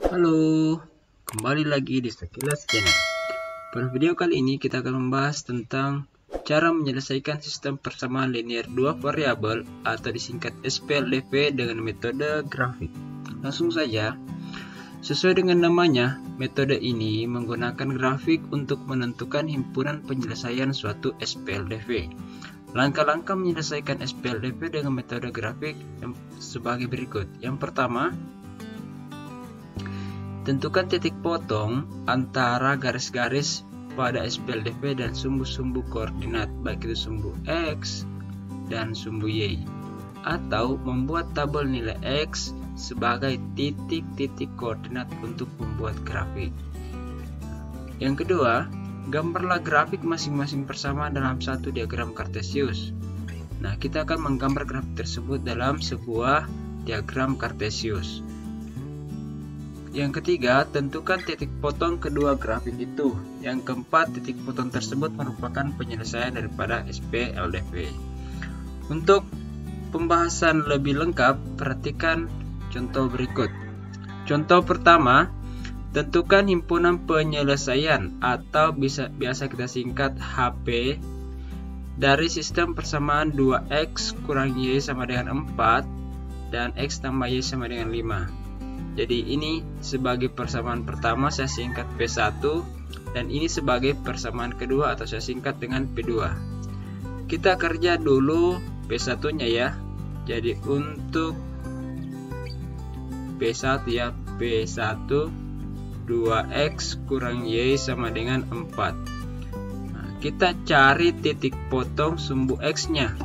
Halo, kembali lagi di Sekilas Channel. Pada video kali ini kita akan membahas tentang cara menyelesaikan sistem persamaan linear dua variabel atau disingkat SPLDV dengan metode grafik. Langsung saja, sesuai dengan namanya, metode ini menggunakan grafik untuk menentukan himpunan penyelesaian suatu SPLDV. Langkah-langkah menyelesaikan SPLDV dengan metode grafik sebagai berikut. Yang pertama, tentukan titik potong antara garis-garis pada SPLDV dan sumbu-sumbu koordinat, baik itu sumbu X dan sumbu Y, atau membuat tabel nilai X sebagai titik-titik koordinat untuk membuat grafik. Yang kedua, gambarlah grafik masing-masing persamaan dalam satu diagram kartesius. Nah, kita akan menggambar grafik tersebut dalam sebuah diagram kartesius. Yang ketiga, tentukan titik potong kedua grafik itu. Yang keempat, titik potong tersebut merupakan penyelesaian daripada SPLDV. Untuk pembahasan lebih lengkap, perhatikan contoh berikut. Contoh pertama, tentukan himpunan penyelesaian atau biasa kita singkat HP dari sistem persamaan 2X kurang Y sama dengan 4 dan X tambah Y sama dengan 5. Jadi ini sebagai persamaan pertama saya singkat P1, dan ini sebagai persamaan kedua atau saya singkat dengan P2. Kita kerja dulu P1 nya ya. Jadi untuk P1 ya, P1 2X kurang Y sama dengan 4. Nah, kita cari titik potong sumbu X nya,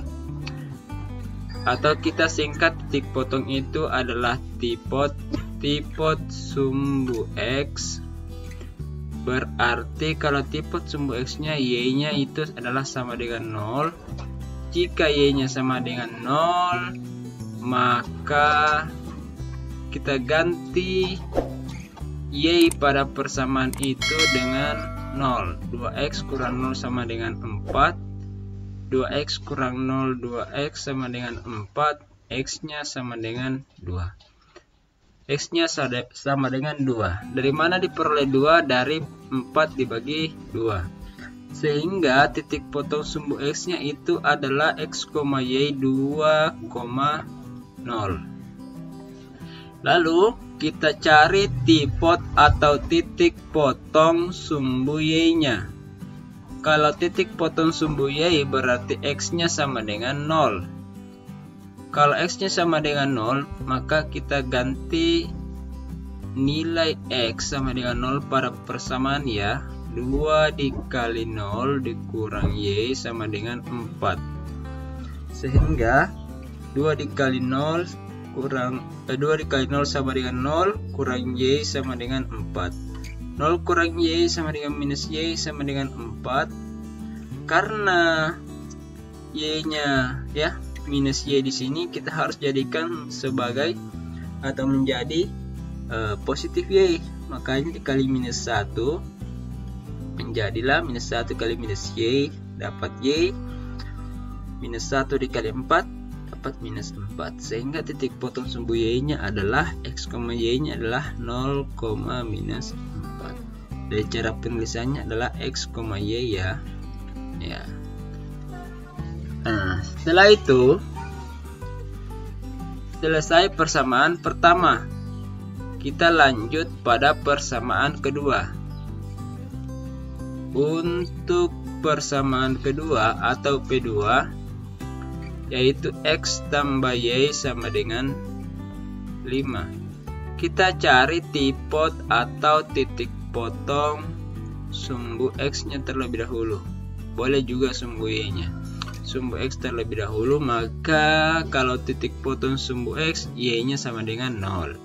atau kita singkat titik potong itu adalah tipot sumbu X. Berarti kalau tipot sumbu X nya Y nya itu adalah sama dengan 0. Jika Y nya sama dengan 0, maka kita ganti Y pada persamaan itu dengan 0. 2X kurang 0 sama dengan 4. 2X kurang 0, 2X sama dengan 4. X nya sama dengan 2. X nya sama dengan 2. Dari mana diperoleh 2? Dari 4 dibagi 2. Sehingga titik potong sumbu X nya itu adalah X, Y 2,0. Lalu kita cari tipot atau titik potong sumbu Y nya. Kalau titik potong sumbu Y berarti X nya sama dengan 0. Kalau X nya sama dengan 0, maka kita ganti nilai X sama dengan 0 pada persamaan ya. 2 dikali 0 dikurang Y sama dengan 4. Sehingga 2 dikali 0 sama dengan 0 kurang Y sama dengan 4. 0 kurang Y sama dengan minus Y sama dengan 4. Karena Y nya ya minus Y di sini kita harus jadikan sebagai atau menjadi positif Y. Makanya dikali minus 1 menjadilah minus 1 kali minus Y dapat Y. Minus 1 dikali 4 dapat minus 4. Sehingga titik potong sumbu Y nya adalah X, Y nya adalah 0, minus 4. Dari cara penulisannya adalah X, Y ya. Nah, setelah itu selesai persamaan pertama, kita lanjut pada persamaan kedua. Untuk persamaan kedua atau P2, yaitu X tambah Y sama dengan 5. Kita cari tipot atau titik potong sumbu X nya terlebih dahulu. Boleh juga sumbu Y nya. Sumbu X terlebih dahulu, maka kalau titik potong sumbu X, Y nya sama dengan 0.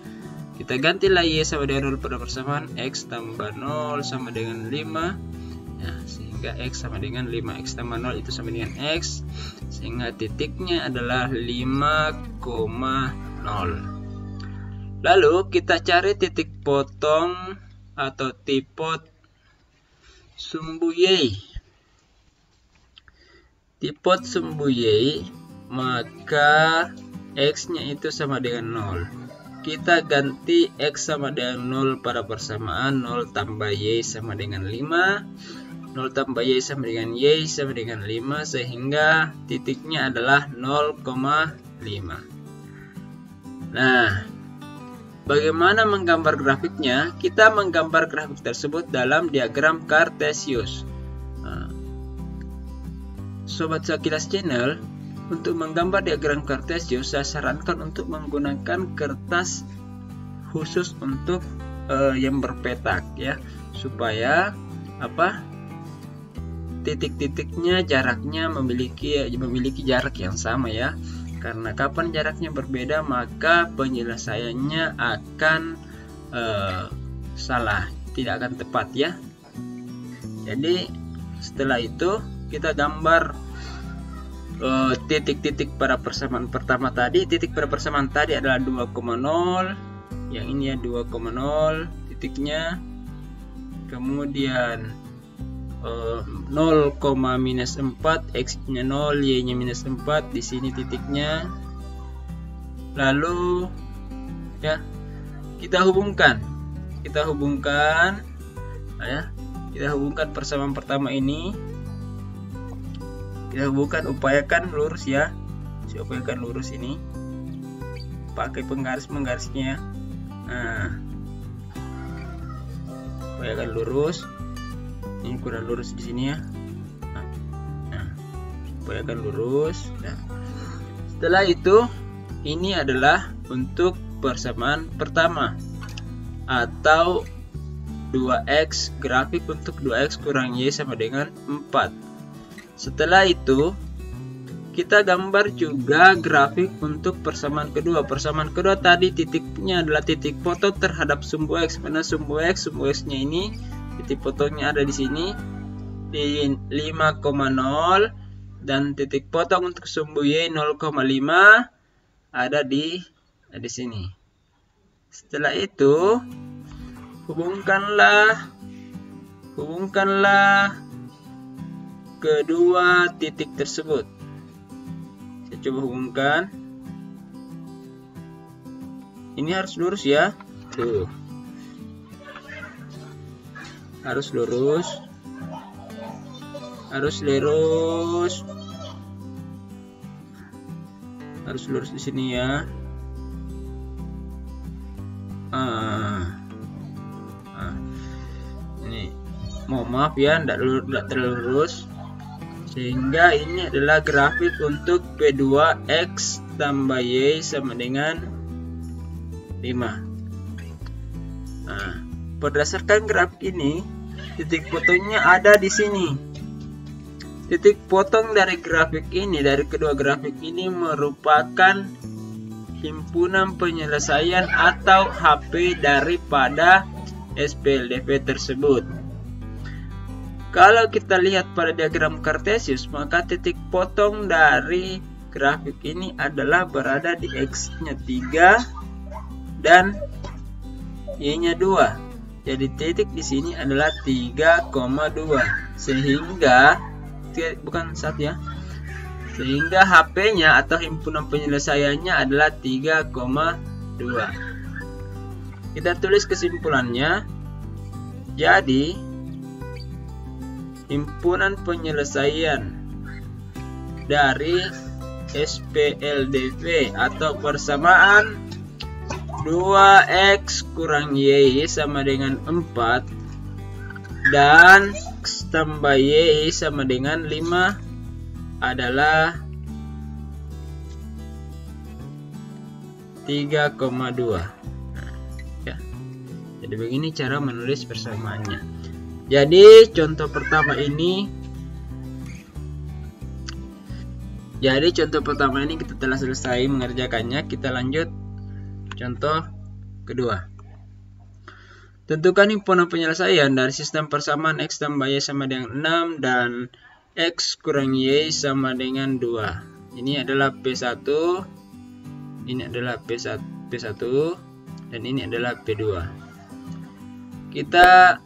Kita gantilah Y sama dengan 0 pada persamaan X tambah 0 sama dengan 5. Nah, sehingga X sama dengan 5. X tambah 0 itu sama dengan X. Sehingga titiknya adalah 5,0. Lalu kita cari titik potong atau tipot sumbu Y. Tipot sumbu Y, maka X nya itu sama dengan 0. kita ganti X sama dengan 0 pada persamaan 0 tambah Y sama dengan 5, 0 tambah Y sama dengan Y sama dengan 5, sehingga titiknya adalah 0,5. Nah, bagaimana menggambar grafiknya? Kita menggambar grafik tersebut dalam diagram Cartesius. Sobat Sakilas Channel, untuk menggambar diagram Cartesius, saya sarankan untuk menggunakan kertas khusus untuk yang berpetak ya, supaya titik-titiknya jaraknya memiliki jarak yang sama ya. Karena kapan jaraknya berbeda, maka penyelesaiannya akan salah, tidak akan tepat ya. Jadi setelah itu kita gambar titik-titik pada persamaan pertama tadi. Titik pada persamaan tadi adalah 2,0, yang ini ya 2,0 titiknya, kemudian 0, minus 4, X nya 0, Y nya minus 4, di sini titiknya. Lalu ya kita hubungkan ya, kita hubungkan persamaan pertama ini, kita hubungkan, upayakan lurus ya, upayakan lurus ini, pakai penggarisnya. Nah, upayakan lurus, ini kurang lurus di sini ya. Nah, upayakan lurus. Nah, setelah itu ini adalah untuk persamaan pertama atau 2x, grafik untuk 2x kurang Y sama dengan 4. Setelah itu kita gambar juga grafik untuk persamaan kedua. Persamaan kedua tadi titiknya adalah titik potong terhadap sumbu X, mana sumbu X nya ini titik potongnya ada di sini di 5,0, dan titik potong untuk sumbu Y 0,5 ada di sini. Setelah itu hubungkanlah kedua titik tersebut. Saya coba hubungkan. Ini harus lurus ya. Tuh. Harus lurus. Harus lurus di sini ya. Ini maaf ya, tidak terlalu lurus, sehingga ini adalah grafik untuk P2X tambah Y sama dengan 5. Nah, berdasarkan grafik ini, titik potongnya ada di sini. Titik potong dari grafik ini, dari kedua grafik ini, merupakan himpunan penyelesaian atau HP daripada SPLDV tersebut. Kalau kita lihat pada diagram Cartesius, maka titik potong dari grafik ini adalah berada di X-nya 3 dan Y-nya 2. Jadi titik di sini adalah 3,2. Sehingga bukan 1 ya. Sehingga HP-nya atau himpunan penyelesaiannya adalah 3,2. Kita tulis kesimpulannya. Jadi himpunan penyelesaian dari SPLDV atau persamaan 2x kurang Y sama dengan 4 dan X tambah Y sama dengan 5 adalah 3,2. Ya. Jadi begini cara menulis persamaannya. Jadi contoh pertama ini kita telah selesai mengerjakannya. Kita lanjut contoh kedua. Tentukan himpunan penyelesaian dari sistem persamaan X tambah Y sama dengan 6 dan X kurang Y sama dengan 2. Ini adalah P1, ini adalah P1, dan ini adalah P2. Kita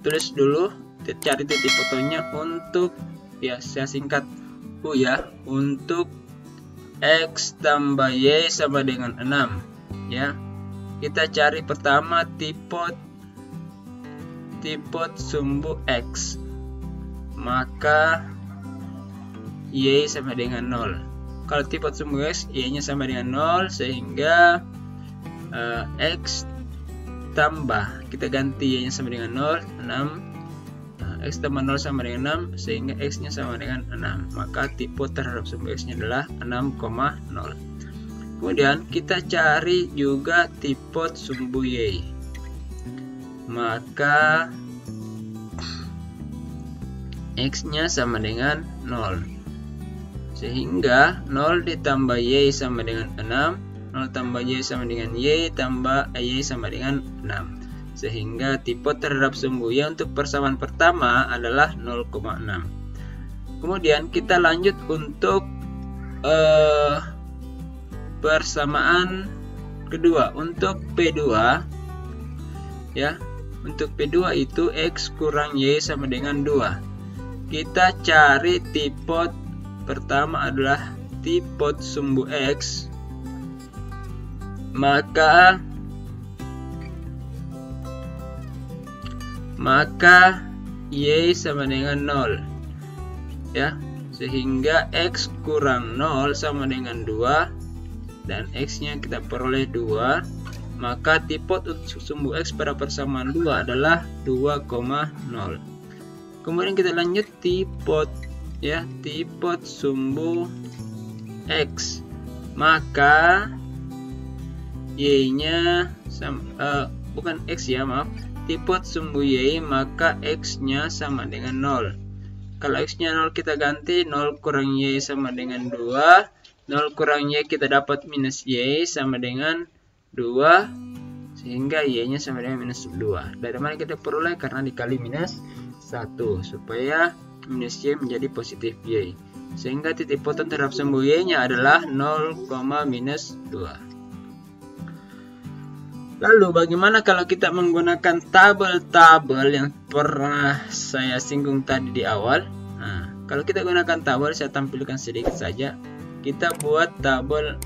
tulis dulu, cari titik potongnya untuk, ya saya singkat U ya, untuk X tambah Y sama dengan 6 ya. kita cari pertama tipot sumbu X, maka Y sama dengan 0. Kalau tipot sumbu X, Y nya sama dengan 0, sehingga X tambah, kita ganti Y nya sama dengan 0, 6. X tambah 0 sama dengan 6, sehingga X nya sama dengan 6. Maka tipot terhadap sumbu X nya adalah 6,0. Kemudian kita cari juga tipot sumbu Y, maka X nya sama dengan 0, sehingga 0 ditambah Y sama dengan 6, 0 tambah Y sama dengan Y, tambah Y sama dengan 6, sehingga tipot terhadap sumbu Y untuk persamaan pertama adalah 0,6. Kemudian kita lanjut untuk persamaan kedua. Untuk P2 ya, untuk P2 itu X kurang Y sama dengan 2. Kita cari tipot pertama adalah tipot sumbu X, maka Y sama dengan 0 ya, sehingga X kurang 0 sama dengan 2 dan X nya kita peroleh 2, maka tipot untuk sumbu X pada persamaan 2 adalah 2,0. Kemudian kita lanjut tipot ya, tipot sumbu X, maka Y nya sama, bukan X ya, maaf, tipot sumbu Y, maka X nya sama dengan 0. Kalau X nya 0 kita ganti, 0 kurang Y sama dengan 2, 0 kurang Y kita dapat minus Y sama dengan 2, sehingga Y nya sama dengan minus 2. Dari mana kita peroleh? Karena dikali minus 1, supaya minus Y menjadi positif Y, sehingga titik potong terhadap sumbu Y nya adalah 0, minus 2. Lalu bagaimana kalau kita menggunakan tabel-tabel yang pernah saya singgung tadi di awal? Nah, kalau kita gunakan tabel, saya tampilkan sedikit saja. Kita buat tabel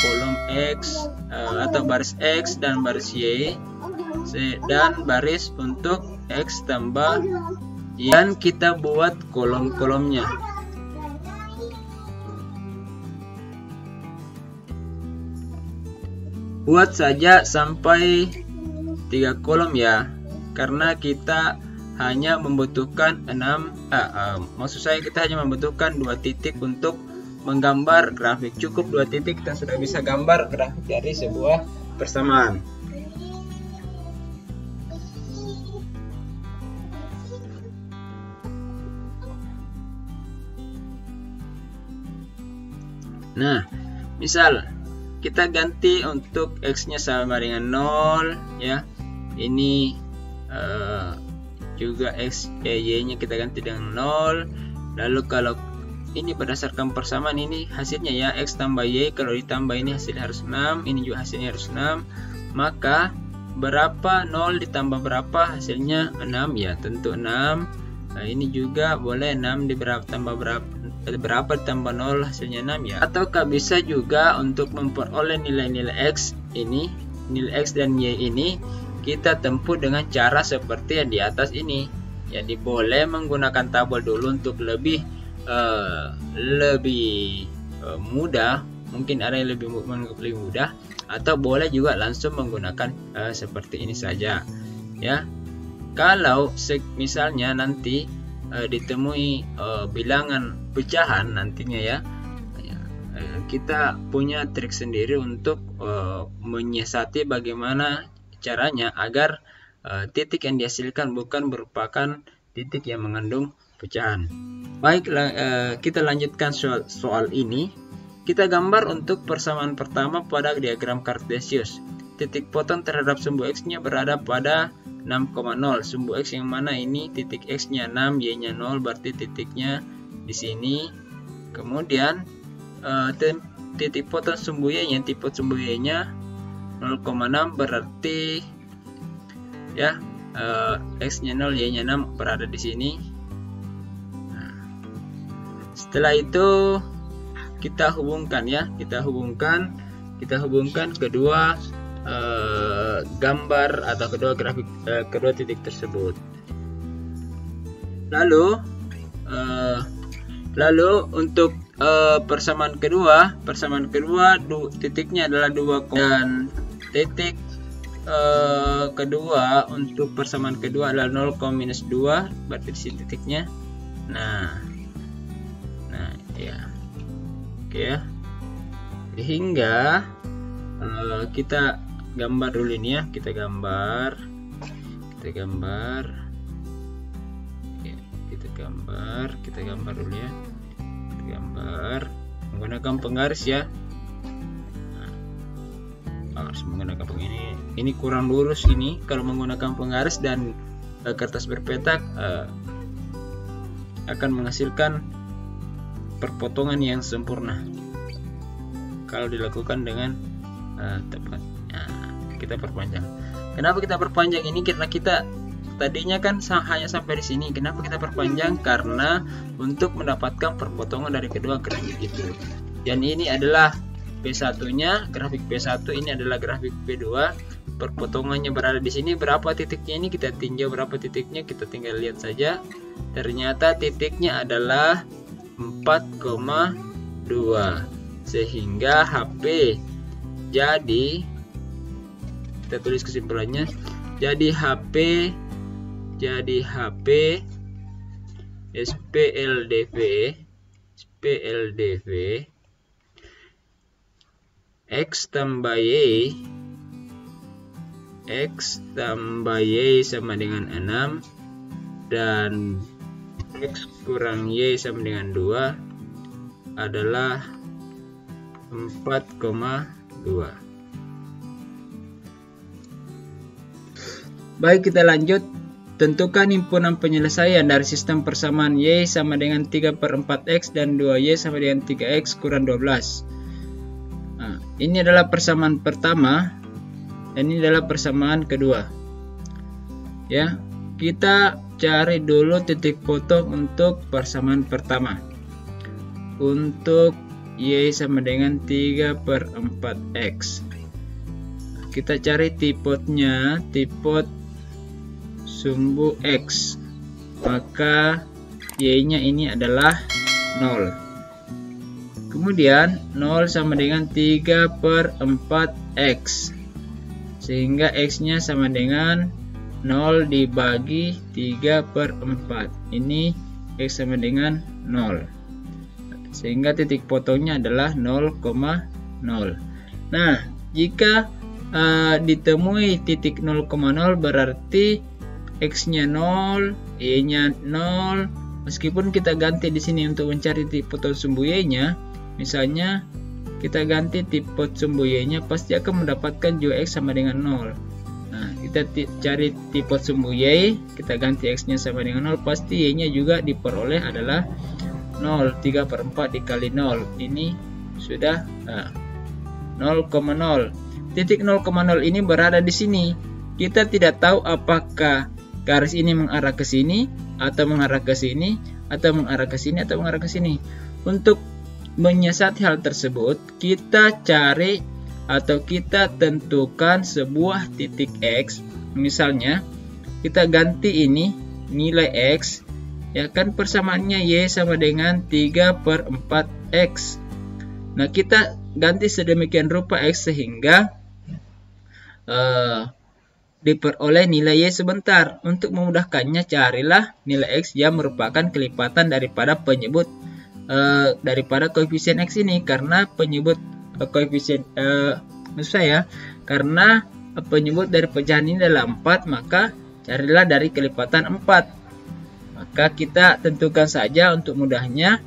kolom X atau baris X dan baris Y, dan baris untuk X tambah Y, dan kita buat kolom-kolomnya. Buat saja sampai 3 kolom ya, karena kita hanya membutuhkan 6, maksud saya kita hanya membutuhkan 2 titik untuk menggambar grafik. Cukup 2 titik kita sudah bisa gambar grafik dari sebuah persamaan. Nah, misal kita ganti untuk X nya sama dengan 0 ya, ini juga Y nya kita ganti dengan 0. Lalu kalau ini berdasarkan persamaan, ini hasilnya ya, X tambah Y, kalau ditambah ini hasilnya harus 6, ini juga hasilnya harus 6, maka berapa 0 ditambah berapa hasilnya? 6 ya, tentu 6. Nah, ini juga boleh 6 tambah berapa ditambah 0 hasilnya 6 ya. Ataukah bisa juga untuk memperoleh nilai-nilai X ini, nilai X dan Y ini, kita tempuh dengan cara seperti yang di atas ini. Jadi boleh menggunakan tabel dulu untuk lebih mudah, mungkin ada yang lebih mudah, atau boleh juga langsung menggunakan seperti ini saja ya. Kalau misalnya nanti ditemui bilangan pecahan nantinya ya, kita punya trik sendiri untuk menyiasati bagaimana caranya agar titik yang dihasilkan bukan merupakan titik yang mengandung pecahan. Baik, kita lanjutkan soal ini. Kita gambar untuk persamaan pertama pada diagram Kartesius. Titik potong terhadap sumbu X nya berada pada 6,0. Sumbu X yang mana ini? Titik X nya 6, Y nya 0, berarti titiknya di sini. Kemudian titik potong sumbu Y nya, tipot sumbu Y nya 0,6, berarti ya X nya 0, Y nya 6 berada di sini. Setelah itu kita hubungkan ya, kita hubungkan kedua gambar atau kedua titik tersebut. Lalu untuk persamaan kedua titiknya adalah 2, dan titik kedua untuk persamaan kedua adalah 0, -2, berarti di sini titiknya. Nah ya, oke ya. Sehingga kita gambar dulu ini ya, kita gambar dulu ya, kita gambar menggunakan penggaris ya. Harus menggunakan penggaris. Ini kurang lurus ini kalau menggunakan penggaris, dan kertas berpetak akan menghasilkan perpotongan yang sempurna kalau dilakukan dengan tepat. Kita perpanjang. Kenapa kita perpanjang ini? Karena kita tadinya kan hanya sampai di sini. Kenapa kita perpanjang? Karena untuk mendapatkan perpotongan dari kedua grafik itu. Dan ini adalah P1-nya, grafik P1, ini adalah grafik P2. Perpotongannya berada di sini. Berapa titiknya ini? Kita tinjau berapa titiknya, kita tinggal lihat saja. Ternyata titiknya adalah 4,2. Sehingga HP jadi, kita tulis kesimpulannya, jadi HP SPLDV X tambah Y sama dengan 6, dan X kurang Y sama dengan 2 adalah 4,2. Baik, kita lanjut. Tentukan himpunan penyelesaian dari sistem persamaan Y sama dengan 3/4X dan 2Y sama dengan 3X kurang 12. Nah, ini adalah persamaan pertama, dan ini adalah persamaan kedua. Ya, kita cari dulu titik potong untuk persamaan pertama. Untuk Y sama dengan 3/4X. Kita cari tipotnya, tipot sumbu X, maka Y-nya ini adalah 0. Kemudian 0 sama dengan 3/4X, sehingga X-nya sama dengan 0 dibagi 3/4. Ini X sama dengan 0, sehingga titik potongnya adalah 0,0. Nah, jika ditemui titik 0,0 berarti X-nya 0, Y-nya 0. Meskipun kita ganti di sini untuk mencari titik potong sumbu Y-nya, misalnya kita ganti tipot sumbu Y-nya, pasti akan mendapatkan juga X sama dengan 0. Nah, kita cari tipot sumbu Y, kita ganti X-nya sama dengan 0, pasti Y-nya juga diperoleh adalah 0. 3/4 dikali 0, ini sudah 0,0. Titik 0,0 ini berada di sini. Kita tidak tahu apakah garis ini mengarah ke sini, atau mengarah ke sini, atau mengarah ke sini, atau mengarah ke sini. Untuk menyiasati hal tersebut, kita cari atau kita tentukan sebuah titik X. Misalnya, kita ganti ini nilai X, ya kan persamaannya Y sama dengan 3/4X. Nah, kita ganti sedemikian rupa X sehingga diperoleh nilai Y sebentar. Untuk memudahkannya, carilah nilai X yang merupakan kelipatan daripada penyebut daripada koefisien X ini, karena penyebut koefisien karena penyebut dari pecahan ini adalah 4, maka carilah dari kelipatan 4. Maka kita tentukan saja untuk mudahnya,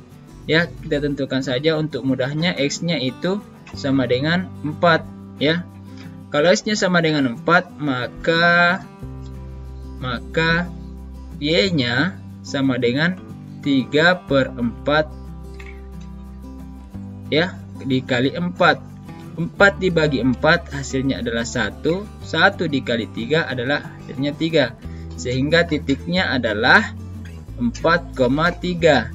ya, kita tentukan saja untuk mudahnya X-nya itu sama dengan 4, ya. Kalau X-nya sama dengan 4, maka Y-nya sama dengan 3/4, ya, dikali 4. 4 dibagi 4 hasilnya adalah 1. 1 dikali 3 adalah hasilnya 3. Sehingga titiknya adalah 4,3.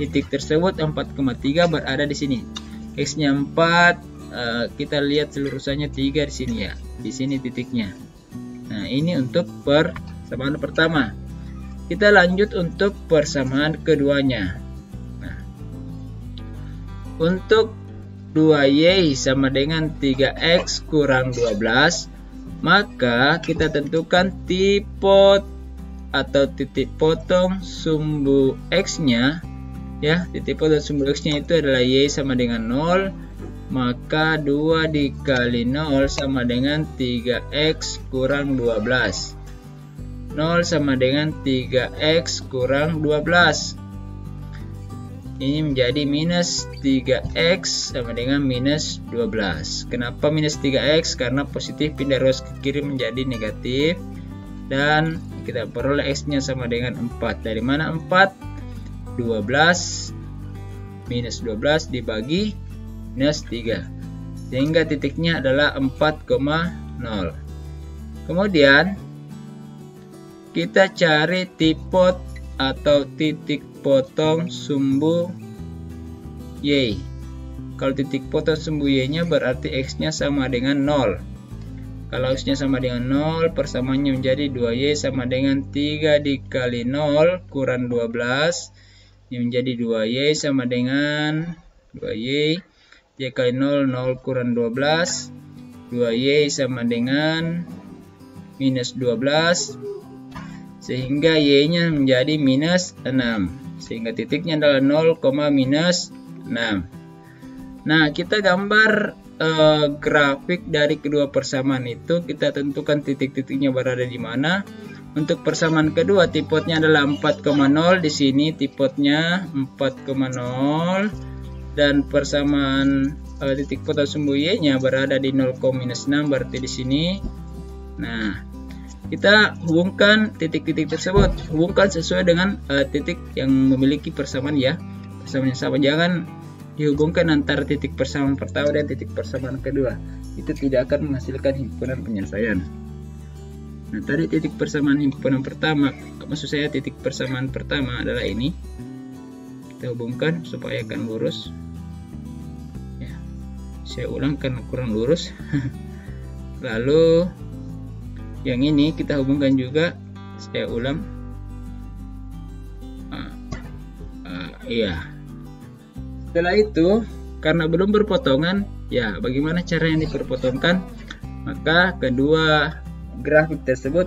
Titik tersebut 4,3 berada di sini. X-nya 4, kita lihat selurusannya 3 di sini, ya. di sini titiknya. Nah, ini untuk persamaan pertama. Kita lanjut untuk persamaan keduanya. Nah, untuk 2Y sama dengan 3X kurang 12, maka kita tentukan tipe atau titik potong sumbu X-nya, ya. Titik potong sumbu X-nya itu adalah Y sama dengan 0, maka 2 dikali 0 sama dengan 3X kurang 12. 0 sama dengan 3X kurang 12. Ini menjadi minus 3X sama dengan minus 12. Kenapa minus 3X? Karena positif pindah ruas ke kiri menjadi negatif. Dan kita peroleh X-nya sama dengan 4. Dari mana 4? 12 minus 12 dibagi minus 3. Sehingga titiknya adalah 4,0. Kemudian kita cari tipe atau titik potong sumbu Y. Kalau titik potong sumbu Y-nya berarti X-nya sama dengan 0. Kalau X-nya sama dengan 0, persamaannya menjadi 2Y sama dengan 3 dikali 0 kurang 12. Ini menjadi 2Y sama dengan 2Y dikali 0, 0 kurang 12. 2Y sama dengan minus 12. Sehingga Y-nya menjadi minus 6. Sehingga titiknya adalah 0, minus 6. Nah, kita gambar grafik dari kedua persamaan itu. Kita tentukan titik-titiknya berada di mana. Untuk persamaan kedua, tipotnya adalah 4,0. Di sini tipotnya 4,0. Dan persamaan titik potong sumbu Y-nya berada di 0, minus 6. Berarti di sini. Nah, kita hubungkan titik-titik tersebut, hubungkan sesuai dengan titik yang memiliki persamaan, ya, persamaan yang sama. Jangan dihubungkan antara titik persamaan pertama dan titik persamaan kedua, itu tidak akan menghasilkan himpunan penyelesaian. Nah, tadi titik persamaan himpunan pertama, maksud saya titik persamaan pertama adalah ini. Kita hubungkan supaya akan lurus, ya. Saya ulang karena kurang lurus. Lalu yang ini kita hubungkan juga, saya ulang. Iya. Setelah itu, karena belum berpotongan, ya bagaimana cara yang diperpotongkan? Maka kedua grafik tersebut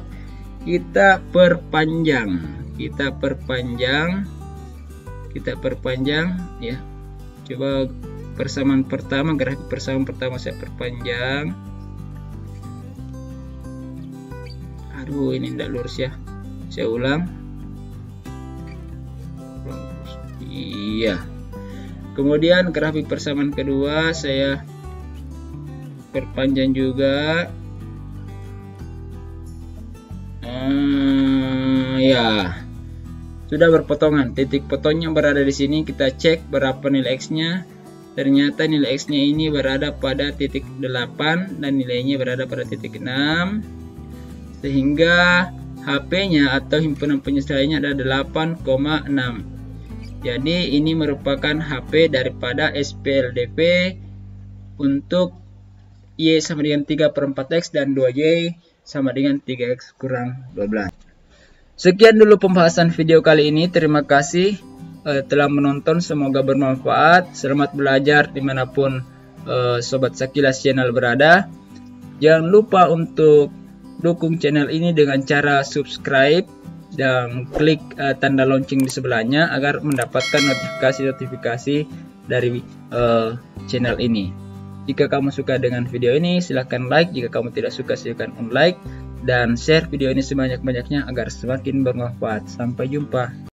kita perpanjang. Kita perpanjang, ya. Coba persamaan pertama, grafik persamaan pertama saya perpanjang. Aduh, ini tidak lurus, ya. Saya ulang. Iya. Kemudian grafik persamaan kedua saya perpanjang juga. Ya. Sudah berpotongan. Titik potongnya berada di sini. Kita cek berapa nilai X-nya. Ternyata nilai X-nya ini berada pada titik 8 dan nilainya berada pada titik 6. Sehingga HP-nya atau himpunan penyelesaiannya adalah 8,6. Jadi ini merupakan HP daripada SPLDV untuk Y sama dengan 3/4X dan 2Y sama dengan 3X kurang 12. Sekian dulu pembahasan video kali ini. Terima kasih telah menonton. Semoga bermanfaat. Selamat belajar dimanapun Sobat Sakilas Channel berada. Jangan lupa untuk dukung channel ini dengan cara subscribe dan klik tanda lonceng di sebelahnya agar mendapatkan notifikasi-notifikasi dari channel ini. Jika kamu suka dengan video ini, silahkan like. Jika kamu tidak suka, silahkan unlike dan share video ini sebanyak-banyaknya agar semakin bermanfaat. Sampai jumpa.